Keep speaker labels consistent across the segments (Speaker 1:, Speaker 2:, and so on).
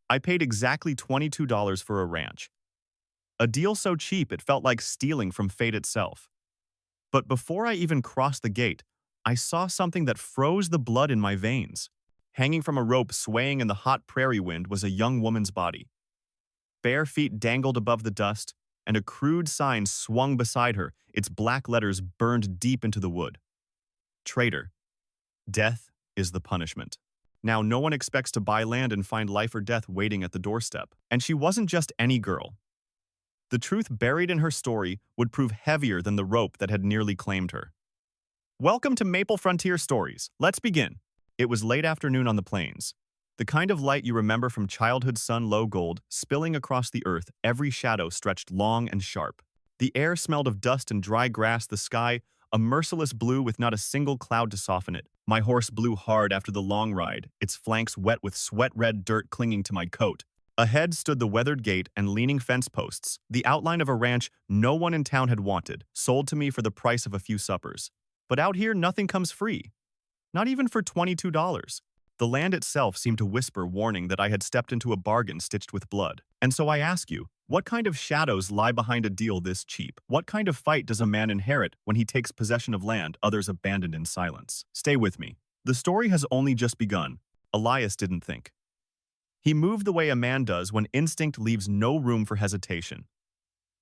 Speaker 1: I paid exactly $22 for a ranch. A deal so cheap it felt like stealing from fate itself. But before I even crossed the gate, I saw something that froze the blood in my veins. Hanging from a rope swaying in the hot prairie wind was a young woman's body. Bare feet dangled above the dust, and a crude sign swung beside her, its black letters burned deep into the wood. Traitor. Death is the punishment. Now, no one expects to buy land and find life or death waiting at the doorstep. And she wasn't just any girl. The truth buried in her story would prove heavier than the rope that had nearly claimed her. Welcome to Maple Frontier Stories. Let's begin. It was late afternoon on the plains. The kind of light you remember from childhood sun low gold, spilling across the earth, every shadow stretched long and sharp. The air smelled of dust and dry grass, the sky, a merciless blue with not a single cloud to soften it. My horse blew hard after the long ride, its flanks wet with sweat-red dirt clinging to my coat. Ahead stood the weathered gate and leaning fence posts, the outline of a ranch no one in town had wanted, sold to me for the price of a few suppers. But out here, nothing comes free. Not even for $22. The land itself seemed to whisper warning that I had stepped into a bargain stitched with blood. And so I ask you, what kind of shadows lie behind a deal this cheap? What kind of fight does a man inherit when he takes possession of land others abandoned in silence? Stay with me. The story has only just begun. Elias didn't think. He moved the way a man does when instinct leaves no room for hesitation.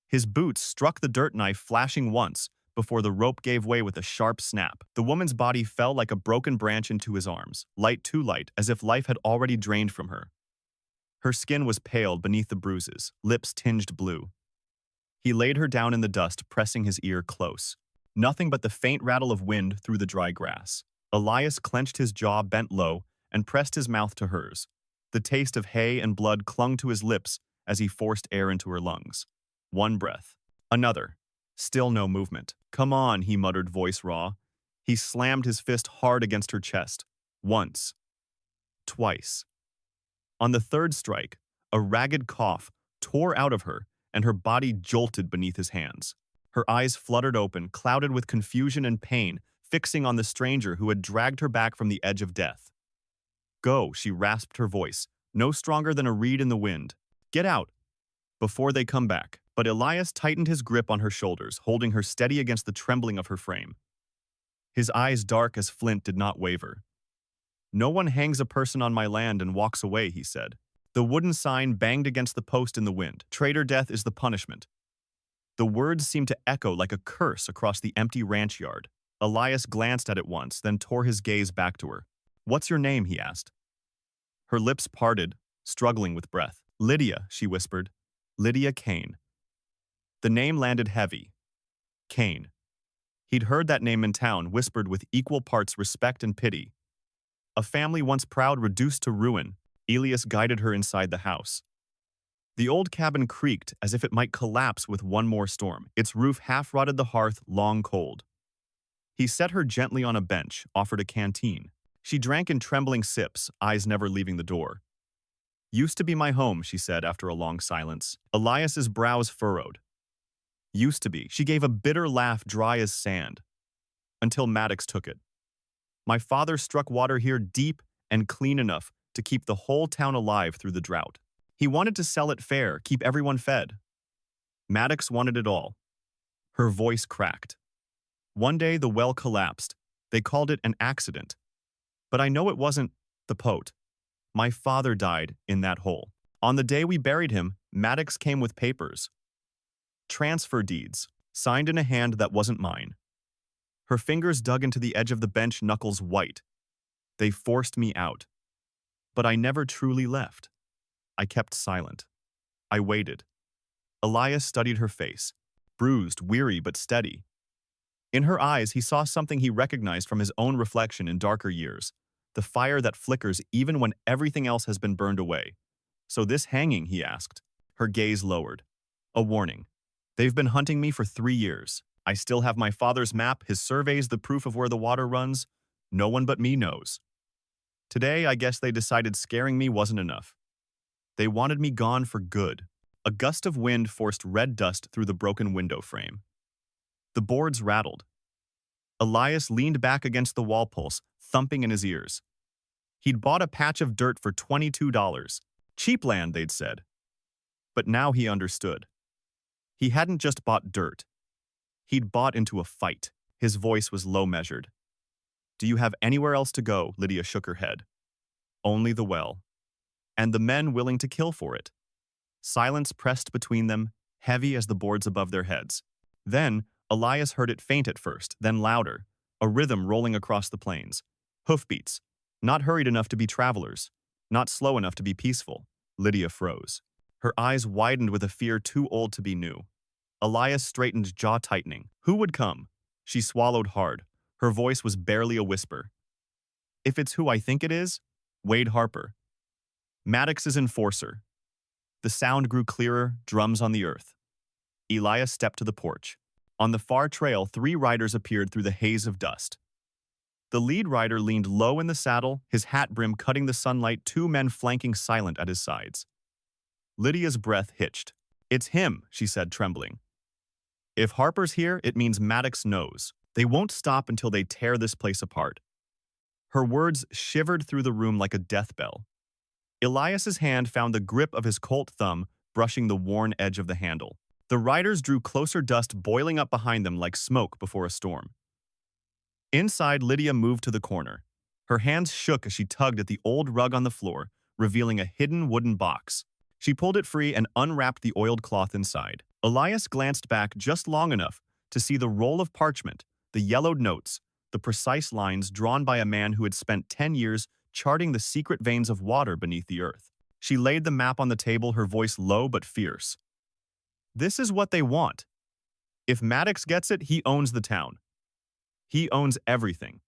Speaker 1: His boots struck the dirt knife flashing once before the rope gave way with a sharp snap. The woman's body fell like a broken branch into his arms, light too light, as if life had already drained from her. Her skin was pale beneath the bruises, lips tinged blue. He laid her down in the dust, pressing his ear close. Nothing but the faint rattle of wind through the dry grass. Elias clenched his jaw bent low and pressed his mouth to hers. The taste of hay and blood clung to his lips as he forced air into her lungs. One breath. Another. Still no movement. Come on, he muttered, voice raw. He slammed his fist hard against her chest. Once. Twice. On the third strike, a ragged cough tore out of her and her body jolted beneath his hands. Her eyes fluttered open, clouded with confusion and pain, fixing on the stranger who had dragged her back from the edge of death. Go, she rasped, her voice, no stronger than a reed in the wind. Get out, before they come back. But Elias tightened his grip on her shoulders, holding her steady against the trembling of her frame. His eyes, dark as flint, did not waver. No one hangs a person on my land and walks away, he said. The wooden sign banged against the post in the wind. Traitor, death is the punishment. The words seemed to echo like a curse across the empty ranch yard. Elias glanced at it once, then tore his gaze back to her. What's your name? He asked. Her lips parted, struggling with breath. Lydia, she whispered. Lydia Kane. The name landed heavy. Kane. He'd heard that name in town, whispered with equal parts respect and pity. A family once proud reduced to ruin, Elias guided her inside the house. The old cabin creaked as if it might collapse with one more storm, its roof half-rotted, the hearth long cold. He set her gently on a bench, offered a canteen. She drank in trembling sips, eyes never leaving the door. Used to be my home, she said after a long silence. Elias's brows furrowed. Used to be. She gave a bitter laugh, dry as sand. Until Maddox took it. My father struck water here deep and clean enough to keep the whole town alive through the drought. He wanted to sell it fair, keep everyone fed. Maddox wanted it all. Her voice cracked. One day the well collapsed. They called it an accident. But I know it wasn't the pote. My father died in that hole. On the day we buried him, Maddox came with papers. Transfer deeds, signed in a hand that wasn't mine. Her fingers dug into the edge of the bench, knuckles white. They forced me out. But I never truly left. I kept silent. I waited. Elias studied her face, bruised, weary, but steady. In her eyes, he saw something he recognized from his own reflection in darker years, the fire that flickers even when everything else has been burned away. So this hanging, he asked. Her gaze lowered. A warning. They've been hunting me for 3 years. I still have my father's map, his surveys, the proof of where the water runs. No one but me knows. Today, I guess they decided scaring me wasn't enough. They wanted me gone for good. A gust of wind forced red dust through the broken window frame. The boards rattled. Elias leaned back against the wall pulse, thumping in his ears. He'd bought a patch of dirt for $22. Cheap land, they'd said. But now he understood. He hadn't just bought dirt. He'd bought into a fight. His voice was low-measured. Do you have anywhere else to go? Lydia shook her head. Only the well. And the men willing to kill for it. Silence pressed between them, heavy as the boards above their heads. Then, Elias heard it faint at first, then louder, a rhythm rolling across the plains. Hoofbeats, not hurried enough to be travelers, not slow enough to be peaceful. Lydia froze. Her eyes widened with a fear too old to be new. Elias straightened, jaw tightening. Who would come? She swallowed hard. Her voice was barely a whisper. If it's who I think it is, Wade Harper. Maddox's enforcer. The sound grew clearer, drums on the earth. Elias stepped to the porch. On the far trail, 3 riders appeared through the haze of dust. The lead rider leaned low in the saddle, his hat brim cutting the sunlight, 2 men flanking silent at his sides. Lydia's breath hitched. It's him, she said, trembling. If Harper's here, it means Maddox knows. They won't stop until they tear this place apart. Her words shivered through the room like a death bell. Elias's hand found the grip of his Colt thumb, brushing the worn edge of the handle. The riders drew closer, dust boiling up behind them like smoke before a storm. Inside, Lydia moved to the corner. Her hands shook as she tugged at the old rug on the floor, revealing a hidden wooden box. She pulled it free and unwrapped the oiled cloth inside. Elias glanced back just long enough to see the roll of parchment, the yellowed notes, the precise lines drawn by a man who had spent 10 years charting the secret veins of water beneath the earth. She laid the map on the table, her voice low but fierce. This is what they want. If Maddox gets it, he owns the town. He owns everything.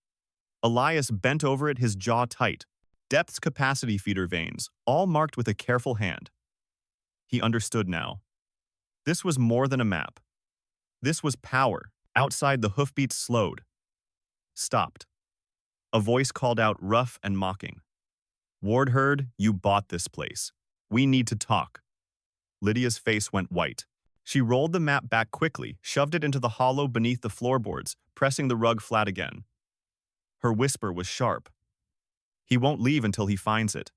Speaker 1: Elias bent over it, his jaw tight, depths capacity feeder veins, all marked with a careful hand. He understood now. This was more than a map. This was power. Outside, the hoofbeats slowed. Stopped. A voice called out, rough and mocking. Ward Hurd, you bought this place. We need to talk. Lydia's face went white. She rolled the map back quickly, shoved it into the hollow beneath the floorboards, pressing the rug flat again. Her whisper was sharp. He won't leave until he finds it.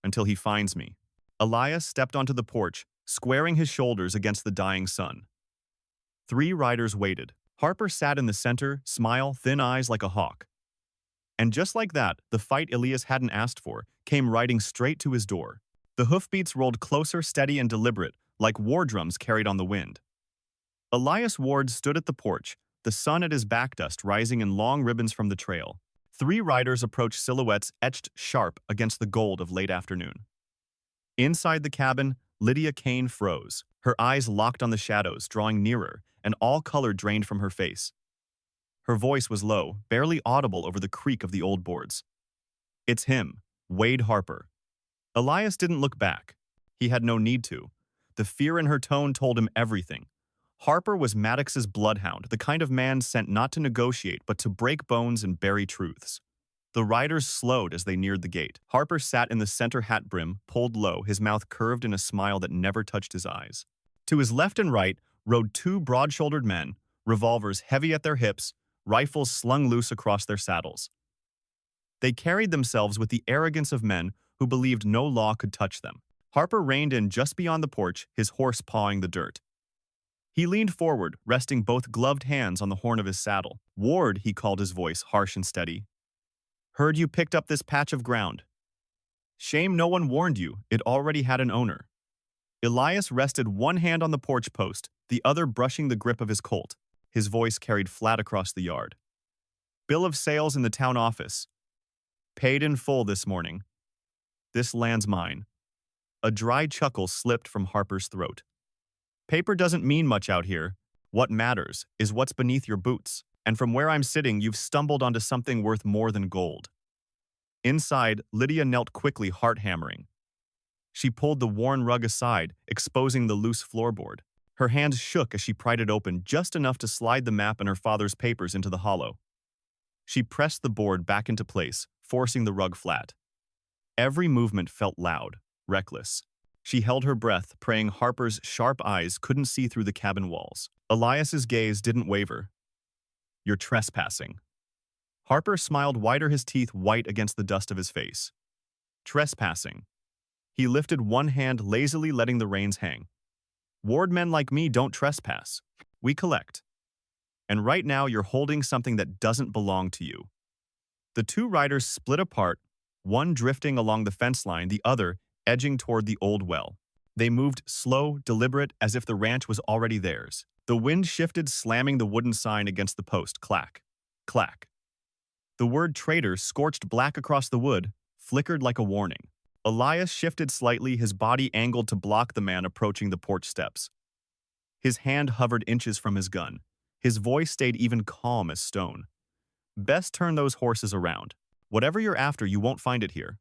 Speaker 1: Until he finds me. Elias stepped onto the porch, squaring his shoulders against the dying sun. 3 riders waited. Harper sat in the center, smile, thin eyes like a hawk. And just like that, the fight Elias hadn't asked for came riding straight to his door. The hoofbeats rolled closer, steady and deliberate, like war drums carried on the wind. Elias Ward stood at the porch, the sun at his back, dust rising in long ribbons from the trail. 3 riders approached, silhouettes etched sharp against the gold of late afternoon. Inside the cabin, Lydia Kane froze, her eyes locked on the shadows, drawing nearer, and all color drained from her face. Her voice was low, barely audible over the creak of the old boards. It's him, Wade Harper. Elias didn't look back. He had no need to. The fear in her tone told him everything. Harper was Maddox's bloodhound, the kind of man sent not to negotiate but to break bones and bury truths. The riders slowed as they neared the gate. Harper sat in the center, hat brim pulled low, his mouth curved in a smile that never touched his eyes. To his left and right rode 2 broad-shouldered men, revolvers heavy at their hips, rifles slung loose across their saddles. They carried themselves with the arrogance of men who believed no law could touch them. Harper reined in just beyond the porch, his horse pawing the dirt. He leaned forward, resting both gloved hands on the horn of his saddle. Ward, he called, his voice harsh and steady. Heard you picked up this patch of ground. Shame no one warned you, it already had an owner. Elias rested one hand on the porch post, the other brushing the grip of his Colt. His voice carried flat across the yard. Bill of sales in the town office. Paid in full this morning. This land's mine. A dry chuckle slipped from Harper's throat. Paper doesn't mean much out here. What matters is what's beneath your boots. And from where I'm sitting, you've stumbled onto something worth more than gold. Inside, Lydia knelt quickly, heart hammering. She pulled the worn rug aside, exposing the loose floorboard. Her hands shook as she pried it open, just enough to slide the map and her father's papers into the hollow. She pressed the board back into place, forcing the rug flat. Every movement felt loud, reckless. She held her breath, praying Harper's sharp eyes couldn't see through the cabin walls. Elias's gaze didn't waver. You're trespassing. Harper smiled wider, his teeth white against the dust of his face. Trespassing. He lifted one hand, lazily letting the reins hang. Wardmen like me don't trespass. We collect. And right now you're holding something that doesn't belong to you. The two riders split apart, one drifting along the fence line, the other edging toward the old well. They moved slow, deliberate, as if the ranch was already theirs. The wind shifted, slamming the wooden sign against the post. Clack. Clack. The word traitor, scorched black across the wood, flickered like a warning. Elias shifted slightly, his body angled to block the man approaching the porch steps. His hand hovered inches from his gun. His voice stayed even calm as stone. Best turn those horses around. Whatever you're after, you won't find it here.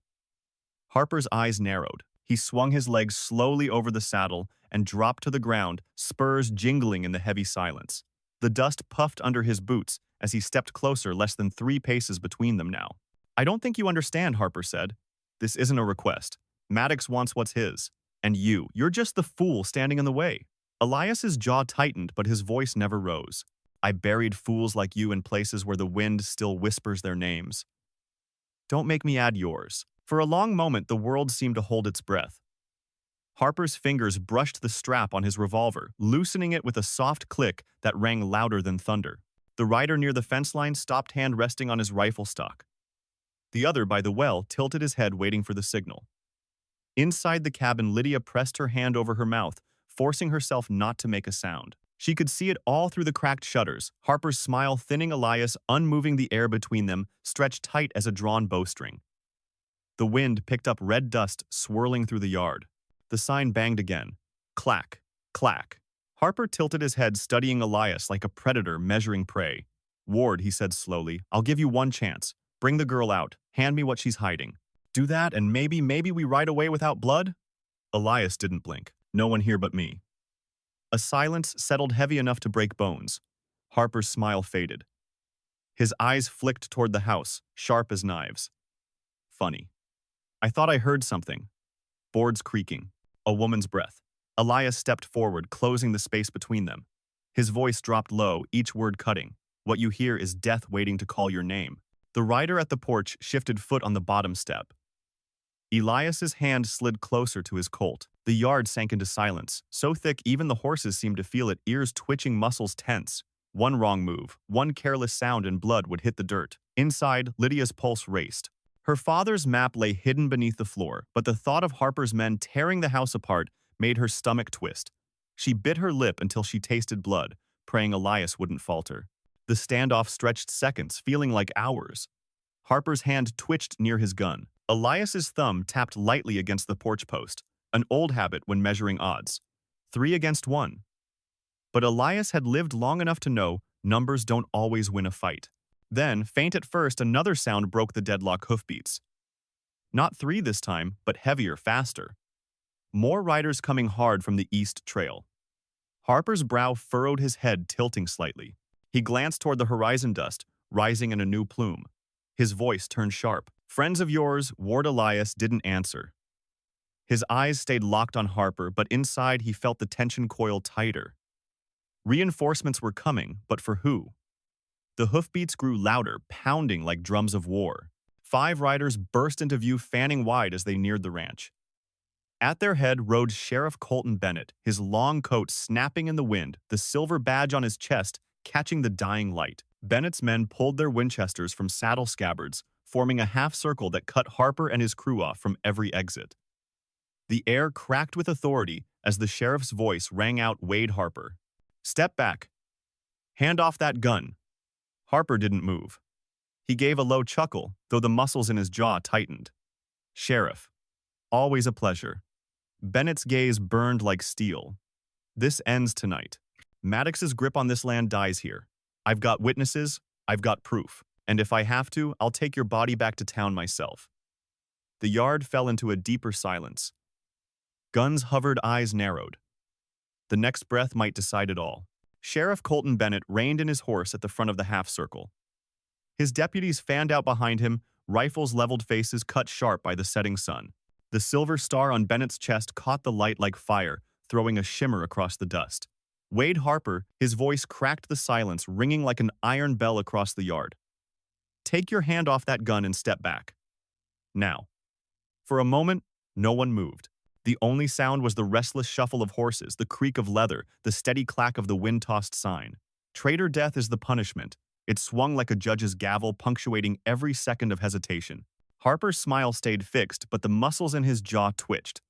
Speaker 1: Harper's eyes narrowed. He swung his legs slowly over the saddle and dropped to the ground, spurs jingling in the heavy silence. The dust puffed under his boots as he stepped closer, less than 3 paces between them now. I don't think you understand, Harper said. This isn't a request. Maddox wants what's his. And you're just the fool standing in the way. Elias's jaw tightened, but his voice never rose. I buried fools like you in places where the wind still whispers their names. Don't make me add yours. For a long moment, the world seemed to hold its breath. Harper's fingers brushed the strap on his revolver, loosening it with a soft click that rang louder than thunder. The rider near the fence line stopped, hand resting on his rifle stock. The other, by the well, tilted his head, waiting for the signal. Inside the cabin, Lydia pressed her hand over her mouth, forcing herself not to make a sound. She could see it all through the cracked shutters, Harper's smile thinning, Elias unmoving, the air between them stretched tight as a drawn bowstring. The wind picked up red dust swirling through the yard. The sign banged again. Clack, clack. Harper tilted his head, studying Elias like a predator measuring prey. Ward, he said slowly, I'll give you one chance. Bring the girl out. Hand me what she's hiding. Do that and maybe we ride away without blood? Elias didn't blink. No one here but me. A silence settled heavy enough to break bones. Harper's smile faded. His eyes flicked toward the house, sharp as knives. Funny. I thought I heard something. Boards creaking. A woman's breath. Elias stepped forward, closing the space between them. His voice dropped low, each word cutting. What you hear is death waiting to call your name. The rider at the porch shifted foot on the bottom step. Elias's hand slid closer to his Colt. The yard sank into silence, so thick even the horses seemed to feel it, ears twitching, muscles tense. One wrong move, one careless sound, and blood would hit the dirt. Inside, Lydia's pulse raced. Her father's map lay hidden beneath the floor, but the thought of Harper's men tearing the house apart made her stomach twist. She bit her lip until she tasted blood, praying Elias wouldn't falter. The standoff stretched seconds, feeling like hours. Harper's hand twitched near his gun. Elias's thumb tapped lightly against the porch post, an old habit when measuring odds. 3 against 1. But Elias had lived long enough to know numbers don't always win a fight. Then, faint at first, another sound broke the deadlock: hoofbeats. Not 3 this time, but heavier, faster. More riders coming hard from the east trail. Harper's brow furrowed, his head tilting slightly. He glanced toward the horizon, dust rising in a new plume. His voice turned sharp. Friends of yours, Ward. Elias didn't answer. His eyes stayed locked on Harper, but inside he felt the tension coil tighter. Reinforcements were coming, but for who? The hoofbeats grew louder, pounding like drums of war. 5 riders burst into view, fanning wide as they neared the ranch. At their head rode Sheriff Colton Bennett, his long coat snapping in the wind, the silver badge on his chest catching the dying light. Bennett's men pulled their Winchesters from saddle scabbards, forming a half circle that cut Harper and his crew off from every exit. The air cracked with authority as the sheriff's voice rang out, Wade Harper. Step back. Hand off that gun. Harper didn't move. He gave a low chuckle, though the muscles in his jaw tightened. Sheriff. Always a pleasure. Bennett's gaze burned like steel. This ends tonight. Maddox's grip on this land dies here. I've got witnesses, I've got proof, and if I have to, I'll take your body back to town myself. The yard fell into a deeper silence. Guns hovered, eyes narrowed. The next breath might decide it all. Sheriff Colton Bennett reined in his horse at the front of the half-circle. His deputies fanned out behind him, rifles leveled, faces cut sharp by the setting sun. The silver star on Bennett's chest caught the light like fire, throwing a shimmer across the dust. Wade Harper, his voice cracked the silence, ringing like an iron bell across the yard. Take your hand off that gun and step back. Now. For a moment, No one moved. The only sound was the restless shuffle of horses, the creak of leather, the steady clack of the wind-tossed sign. Traitor death is the punishment. It swung like a judge's gavel, punctuating every second of hesitation. Harper's smile stayed fixed, but the muscles in his jaw twitched.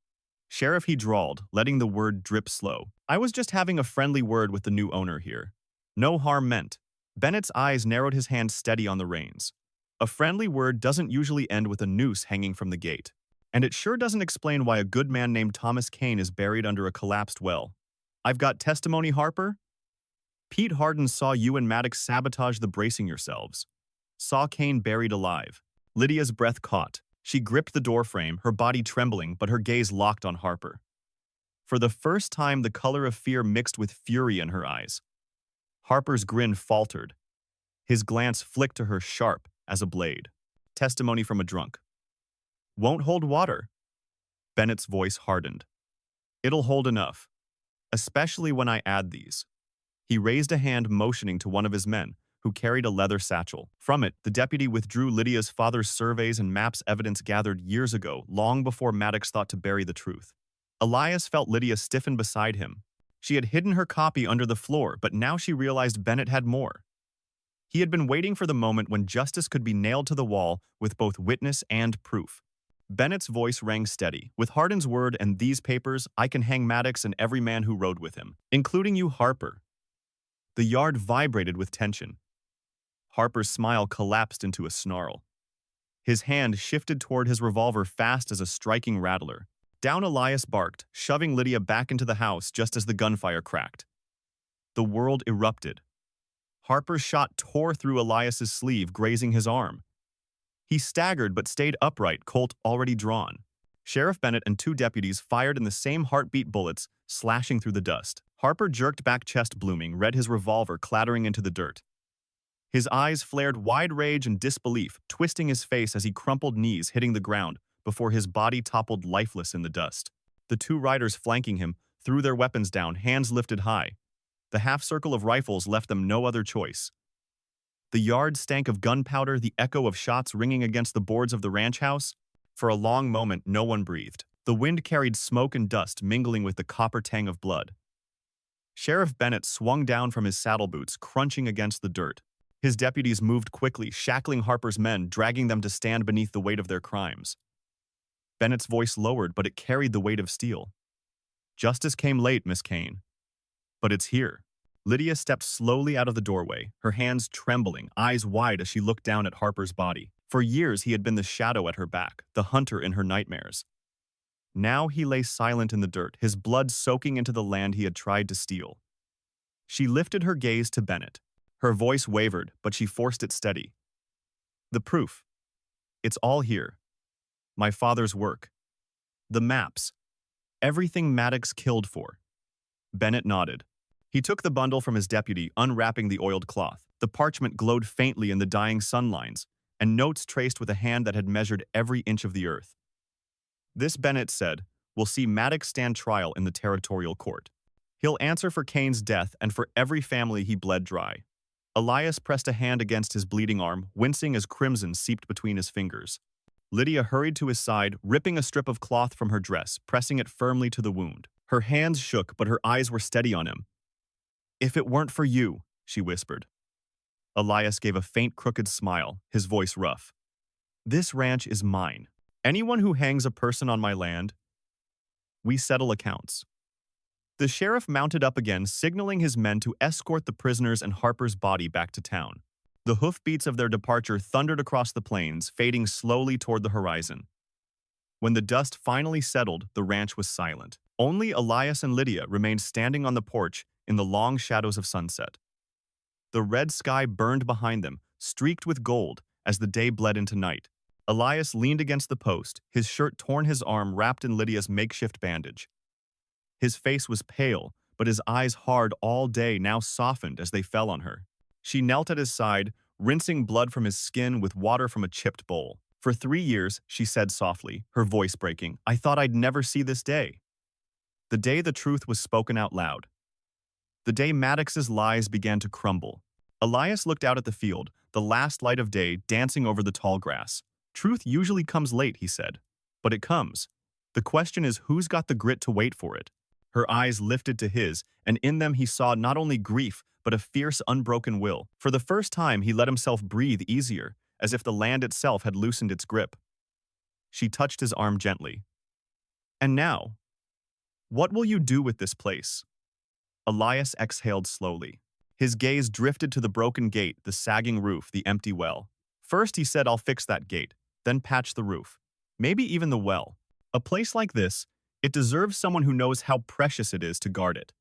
Speaker 1: Sheriff, he drawled, letting the word drip slow. I was just having a friendly word with the new owner here. No harm meant. Bennett's eyes narrowed, his hand steady on the reins. A friendly word doesn't usually end with a noose hanging from the gate. And it sure doesn't explain why a good man named Thomas Kane is buried under a collapsed well. I've got testimony, Harper? Pete Harden saw you and Maddox sabotage the bracing yourselves. Saw Kane buried alive. Lydia's breath caught. She gripped the doorframe, her body trembling, but her gaze locked on Harper. For the first time, the color of fear mixed with fury in her eyes. Harper's grin faltered. His glance flicked to her sharp as a blade. Testimony from a drunk. Won't hold water. Bennett's voice hardened. It'll hold enough. Especially when I add these. He raised a hand, motioning to one of his men, who carried a leather satchel. From it, the deputy withdrew Lydia's father's surveys and maps, evidence gathered years ago, long before Maddox thought to bury the truth. Elias felt Lydia stiffen beside him. She had hidden her copy under the floor, but now she realized Bennett had more. He had been waiting for the moment when justice could be nailed to the wall with both witness and proof. Bennett's voice rang steady. With Harden's word and these papers, I can hang Maddox and every man who rode with him, including you, Harper. The yard vibrated with tension. Harper's smile collapsed into a snarl. His hand shifted toward his revolver fast as a striking rattler. Down Elias barked, shoving Lydia back into the house just as the gunfire cracked. The world erupted. Harper's shot tore through Elias's sleeve, grazing his arm. He staggered but stayed upright, Colt already drawn. Sheriff Bennett and two deputies fired in the same heartbeat bullets, slashing through the dust. Harper jerked back, chest blooming, read his revolver clattering into the dirt. His eyes flared wide rage and disbelief, twisting his face as he crumpled, knees hitting the ground, before his body toppled lifeless in the dust. The two riders flanking him threw their weapons down, hands lifted high. The half-circle of rifles left them no other choice. The yard stank of gunpowder, the echo of shots ringing against the boards of the ranch house. For a long moment, no one breathed. The wind carried smoke and dust, mingling with the copper tang of blood. Sheriff Bennett swung down from his saddle boots, crunching against the dirt. His deputies moved quickly, shackling Harper's men, dragging them to stand beneath the weight of their crimes. Bennett's voice lowered, but it carried the weight of steel. Justice came late, Miss Kane. But it's here. Lydia stepped slowly out of the doorway, her hands trembling, eyes wide as she looked down at Harper's body. For years he had been the shadow at her back, the hunter in her nightmares. Now he lay silent in the dirt, his blood soaking into the land he had tried to steal. She lifted her gaze to Bennett. Her voice wavered, but she forced it steady. The proof. It's all here. My father's work. The maps. Everything Maddox killed for. Bennett nodded. He took the bundle from his deputy, unwrapping the oiled cloth. The parchment glowed faintly in the dying sunlines, and notes traced with a hand that had measured every inch of the earth. This, Bennett said, will see Maddox stand trial in the territorial court. He'll answer for Kane's death and for every family he bled dry. Elias pressed a hand against his bleeding arm, wincing as crimson seeped between his fingers. Lydia hurried to his side, ripping a strip of cloth from her dress, pressing it firmly to the wound. Her hands shook, but her eyes were steady on him. If it weren't for you, she whispered. Elias gave a faint, crooked smile, his voice rough. This ranch is mine. Anyone who hangs a person on my land, we settle accounts. The sheriff mounted up again, signaling his men to escort the prisoners and Harper's body back to town. The hoofbeats of their departure thundered across the plains, fading slowly toward the horizon. When the dust finally settled, the ranch was silent. Only Elias and Lydia remained standing on the porch in the long shadows of sunset. The red sky burned behind them, streaked with gold as the day bled into night. Elias leaned against the post, his shirt torn, his arm wrapped in Lydia's makeshift bandage. His face was pale, but his eyes, hard all day, now softened as they fell on her. She knelt at his side, rinsing blood from his skin with water from a chipped bowl. For 3 years, she said softly, her voice breaking, I thought I'd never see this day. The day the truth was spoken out loud. The day Maddox's lies began to crumble. Elias looked out at the field, the last light of day dancing over the tall grass. Truth usually comes late, he said. But it comes. The question is, who's got the grit to wait for it? Her eyes lifted to his, and in them he saw not only grief, but a fierce, unbroken will. For the first time, he let himself breathe easier, as if the land itself had loosened its grip. She touched his arm gently. And now, what will you do with this place? Elias exhaled slowly. His gaze drifted to the broken gate, the sagging roof, the empty well. First, he said, I'll fix that gate, then patch the roof. Maybe even the well. A place like this, it deserves someone who knows how precious it is to guard it.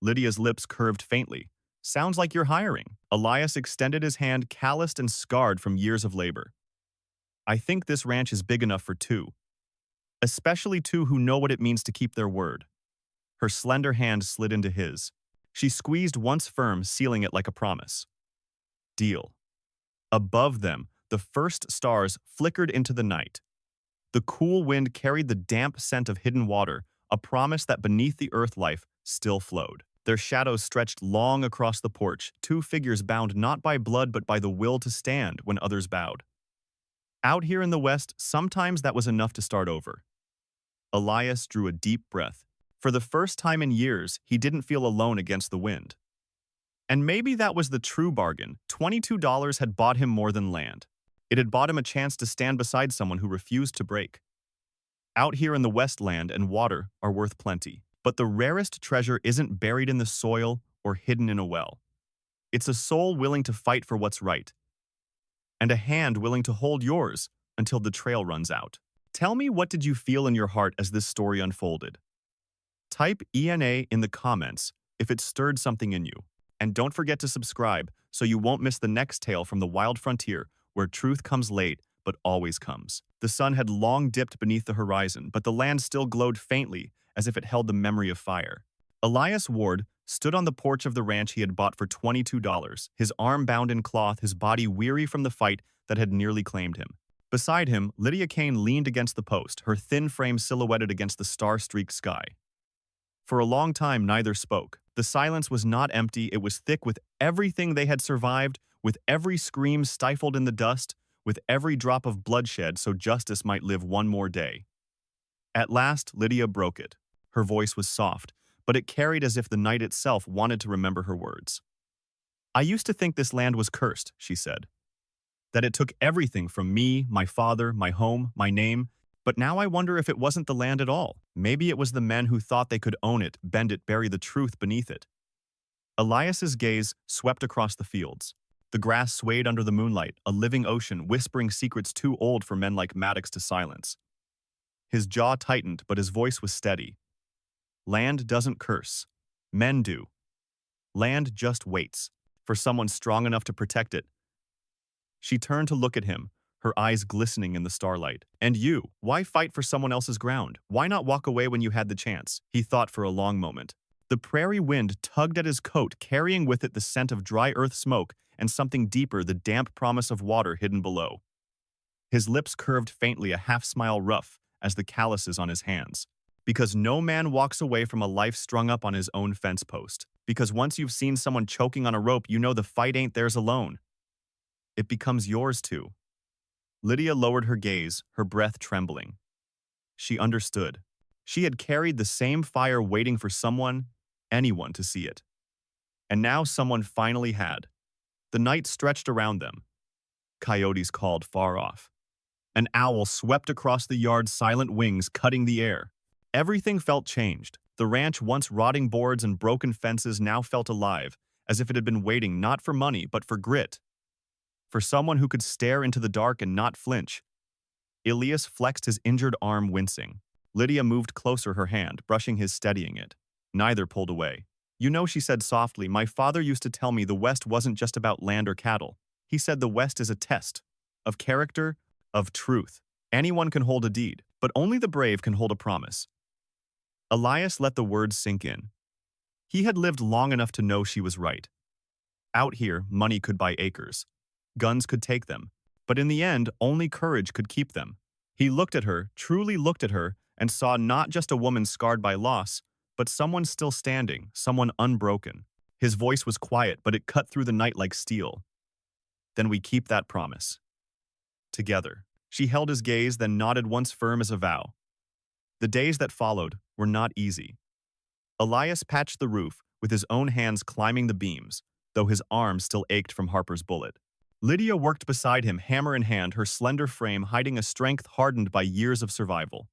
Speaker 1: Lydia's lips curved faintly. Sounds like you're hiring. Elias extended his hand, calloused and scarred from years of labor. I think this ranch is big enough for two. Especially two who know what it means to keep their word. Her slender hand slid into his. She squeezed once firm, sealing it like a promise. Deal. Above them, the first stars flickered into the night. The cool wind carried the damp scent of hidden water, a promise that beneath the earth life still flowed. Their shadows stretched long across the porch, two figures bound not by blood but by the will to stand when others bowed. Out here in the west, sometimes that was enough to start over. Elias drew a deep breath. For the first time in years, he didn't feel alone against the wind. And maybe that was the true bargain. $22 had bought him more than land. It had bought him a chance to stand beside someone who refused to break. Out here in the West, land and water are worth plenty. But the rarest treasure isn't buried in the soil or hidden in a well. It's a soul willing to fight for what's right. And a hand willing to hold yours until the trail runs out. Tell me, what did you feel in your heart as this story unfolded? Type ENA in the comments if it stirred something in you. And don't forget to subscribe so you won't miss the next tale from the wild frontier where truth comes late but always comes. The sun had long dipped beneath the horizon, but the land still glowed faintly as if it held the memory of fire. Elias Ward stood on the porch of the ranch he had bought for $22, his arm bound in cloth, his body weary from the fight that had nearly claimed him. Beside him, Lydia Kane leaned against the post, her thin frame silhouetted against the star-streaked sky. For a long time, neither spoke. The silence was not empty, it was thick with everything they had survived, with every scream stifled in the dust, with every drop of bloodshed so justice might live one more day. At last, Lydia broke it. Her voice was soft, but it carried as if the night itself wanted to remember her words. I used to think this land was cursed, she said. That it took everything from me, my father, my home, my name, but now I wonder if it wasn't the land at all. Maybe it was the men who thought they could own it, bend it, bury the truth beneath it. Elias's gaze swept across the fields. The grass swayed under the moonlight, a living ocean whispering secrets too old for men like Maddox to silence. His jaw tightened, but his voice was steady. Land doesn't curse. Men do. Land just waits for someone strong enough to protect it. She turned to look at him, her eyes glistening in the starlight. And you, why fight for someone else's ground? Why not walk away when you had the chance? He thought for a long moment. The prairie wind tugged at his coat, carrying with it the scent of dry earth smoke and something deeper, the damp promise of water hidden below. His lips curved faintly, a half-smile rough as the calluses on his hands. Because no man walks away from a life strung up on his own fence post. Because once you've seen someone choking on a rope, you know the fight ain't theirs alone. It becomes yours too. Lydia lowered her gaze, her breath trembling. She understood. She had carried the same fire waiting for someone, anyone to see it. And now someone finally had. The night stretched around them. Coyotes called far off. An owl swept across the yard, silent wings cutting the air. Everything felt changed. The ranch, once rotting boards and broken fences, now felt alive, as if it had been waiting not for money but for grit. For someone who could stare into the dark and not flinch. Elias flexed his injured arm, wincing. Lydia moved closer, her hand brushing his, steadying it. Neither pulled away. You know, she said softly, my father used to tell me the West wasn't just about land or cattle. He said the West is a test. Of character, of truth. Anyone can hold a deed, but only the brave can hold a promise. Elias let the words sink in. He had lived long enough to know she was right. Out here, money could buy acres. Guns could take them. But in the end, only courage could keep them. He looked at her, truly looked at her, and saw not just a woman scarred by loss, but someone still standing, someone unbroken. His voice was quiet, but it cut through the night like steel. Then we keep that promise. Together. She held his gaze, then nodded once firm as a vow. The days that followed were not easy. Elias patched the roof with his own hands climbing the beams, though his arm still ached from Harper's bullet. Lydia worked beside him, hammer in hand, her slender frame hiding a strength hardened by years of survival.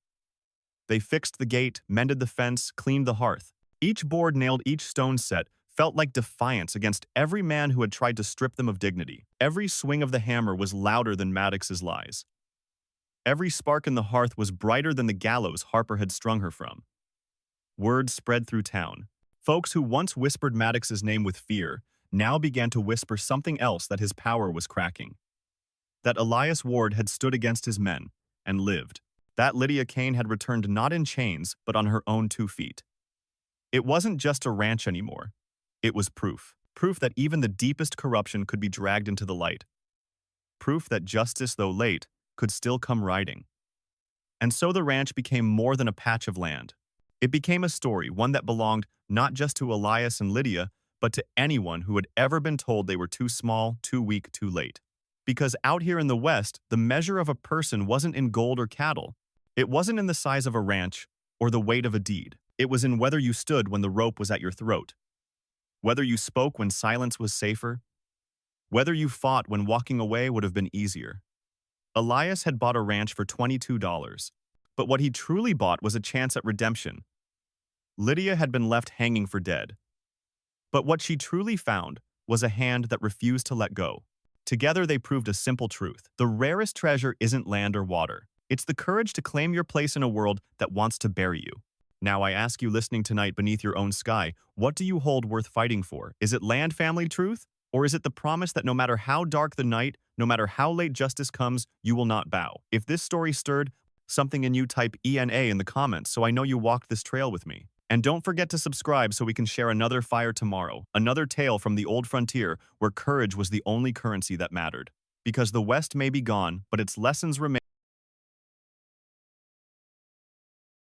Speaker 1: They fixed the gate, mended the fence, cleaned the hearth. Each board nailed, each stone set felt like defiance against every man who had tried to strip them of dignity. Every swing of the hammer was louder than Maddox's lies. Every spark in the hearth was brighter than the gallows Harper had strung her from. Word spread through town. Folks who once whispered Maddox's name with fear now began to whisper something else, that his power was cracking. That Elias Ward had stood against his men and lived. That Lydia Kane had returned not in chains, but on her own 2 feet. It wasn't just a ranch anymore. It was proof. Proof that even the deepest corruption could be dragged into the light. Proof that justice, though late, could still come riding. And so the ranch became more than a patch of land. It became a story, one that belonged not just to Elias and Lydia, but to anyone who had ever been told they were too small, too weak, too late. Because out here in the West, the measure of a person wasn't in gold or cattle. It wasn't in the size of a ranch or the weight of a deed. It was in whether you stood when the rope was at your throat, whether you spoke when silence was safer, whether you fought when walking away would have been easier. Elias had bought a ranch for $22, but what he truly bought was a chance at redemption. Lydia had been left hanging for dead. But what she truly found was a hand that refused to let go. Together they proved a simple truth. The rarest treasure isn't land or water. It's the courage to claim your place in a world that wants to bury you. Now I ask you, listening tonight beneath your own sky, what do you hold worth fighting for? Is it land, family, truth? Or is it the promise that no matter how dark the night, no matter how late justice comes, you will not bow? If this story stirred something in you, type ENA in the comments so I know you walked this trail with me. And don't forget to subscribe so we can share another fire tomorrow, another tale from the old frontier where courage was the only currency that mattered. Because the West may be gone, but its lessons remain.